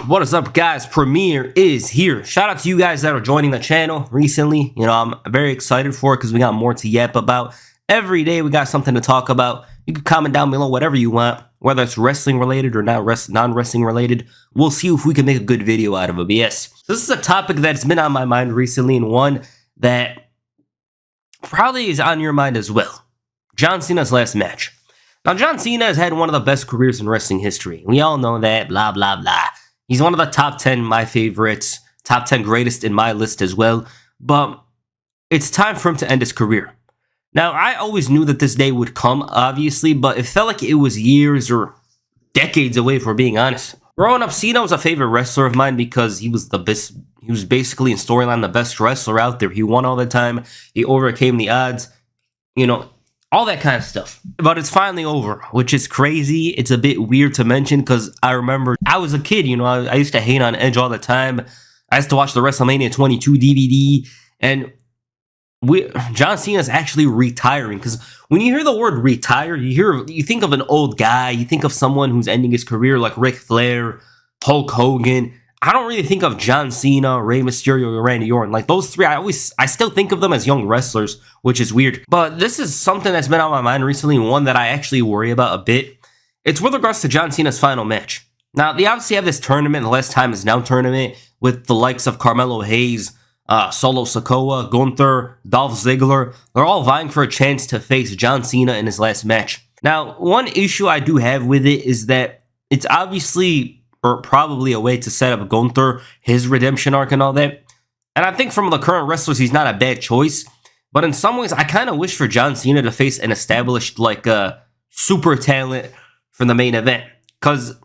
What is up, guys? Premiere is here. Shout out to you guys that are joining the channel recently. You know, I'm very excited for it because we got more to yap about. Every day we got something to talk about. You can comment down below whatever you want, whether it's wrestling related or non-wrestling related. We'll see if we can make a good video out of it. But yes, this is a topic that's been on my mind recently, and one that probably is on your mind as well. John Cena's last match. Now, John Cena has had one of the best careers in wrestling history. We all know that, blah, blah, blah. He's one of the top 10 my favorites, top 10 greatest in my list as well. But it's time for him to end his career. Now, I always knew that this day would come, obviously, but it felt like it was years or decades away, if we're being honest. Growing up, Cena was a favorite wrestler of mine because he was the best. He was basically in storyline the best wrestler out there. He won all the time. He overcame the odds. You know, all that kind of stuff. But it's finally over, which is crazy. It's a bit weird to mention because I remember I was a kid, you know, I used to hate on Edge all the time. I used to watch the WrestleMania 22 DVD, and John Cena is actually retiring, because when you hear the word retire, you think of an old guy, you think of someone who's ending his career like Ric Flair, Hulk Hogan. I don't really think of John Cena, Rey Mysterio, or Randy Orton. Like those three, I still think of them as young wrestlers, which is weird. But this is something that's been on my mind recently, one that I actually worry about a bit. It's with regards to John Cena's final match. Now, they obviously have this tournament, the Last Time Is Now tournament, with the likes of Carmelo Hayes, Solo Sikoa, Gunther, Dolph Ziggler. They're all vying for a chance to face John Cena in his last match. Now, one issue I do have with it is that it's obviously, or probably, a way to set up Gunther, his redemption arc and all that. And I think from the current wrestlers, he's not a bad choice. But in some ways, I kind of wish for John Cena to face an established, like, super talent for the main event. Because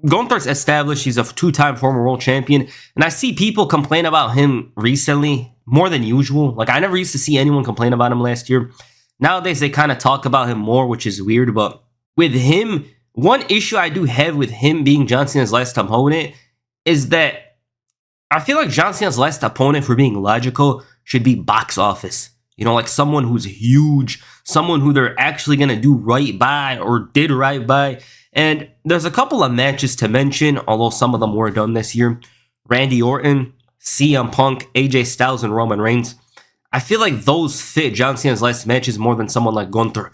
Gunther's established, he's a two-time former world champion. And I see people complain about him recently, more than usual. Like, I never used to see anyone complain about him last year. Nowadays, they kind of talk about him more, which is weird. But with him, one issue I do have with him being John Cena's last opponent is that I feel like John Cena's last opponent, for being logical, should be box office. You know, like someone who's huge, someone who they're actually going to do right by or did right by. And there's a couple of matches to mention, although some of them were done this year. Randy Orton, CM Punk, AJ Styles, and Roman Reigns. I feel like those fit John Cena's last matches more than someone like Gunther.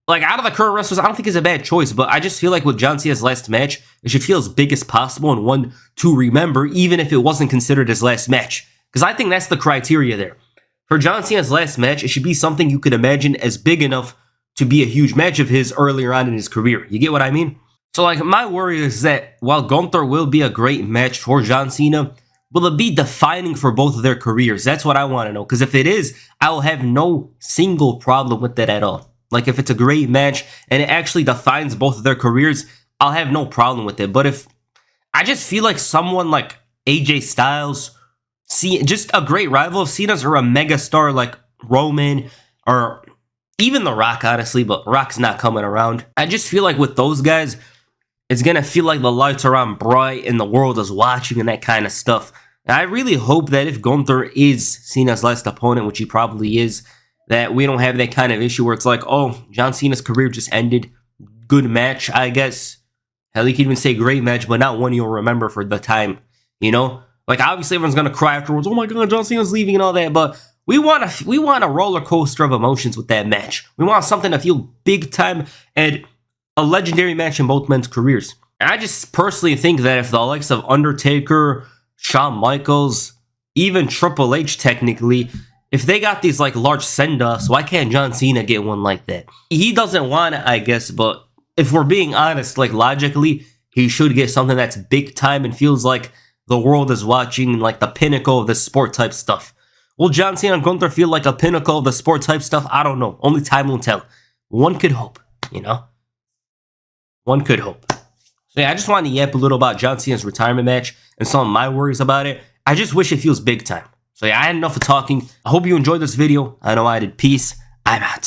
Like, out of the current wrestlers, I don't think it's a bad choice, but I just feel like with John Cena's last match, it should feel as big as possible and one to remember, even if it wasn't considered his last match. Because I think that's the criteria there. For John Cena's last match, it should be something you could imagine as big enough to be a huge match of his earlier on in his career. You get what I mean? So, like, my worry is that while Gunther will be a great match for John Cena, will it be defining for both of their careers? That's what I want to know. Because if it is, I will have no single problem with that at all. Like, if it's a great match and it actually defines both of their careers, I'll have no problem with it. But if I just feel like someone like AJ Styles, just a great rival of Cena's, or a megastar like Roman, or even The Rock, honestly, but Rock's not coming around. I just feel like with those guys, it's going to feel like the lights are on bright and the world is watching and that kind of stuff. And I really hope that if Gunther is Cena's last opponent, which he probably is, that we don't have that kind of issue where it's like, oh, John Cena's career just ended. Good match, I guess. Hell, you can even say great match, but not one you'll remember for the time, you know? Like, obviously, everyone's going to cry afterwards, oh my god, John Cena's leaving and all that, but we want a roller coaster of emotions with that match. We want something to feel big time and a legendary match in both men's careers. And I just personally think that if the likes of Undertaker, Shawn Michaels, even Triple H technically, if they got these like large send-offs, why can't John Cena get one like that? He doesn't want it, I guess, but if we're being honest, like logically, he should get something that's big time and feels like the world is watching, like the pinnacle of the sport type stuff. Will John Cena and Gunther feel like a pinnacle of the sport type stuff? I don't know. Only time will tell. One could hope, you know? One could hope. So yeah, I just wanted to yap a little about John Cena's retirement match and some of my worries about it. I just wish it feels big time. So yeah, I had enough of talking. I hope you enjoyed this video. I know I did. Peace. I'm out.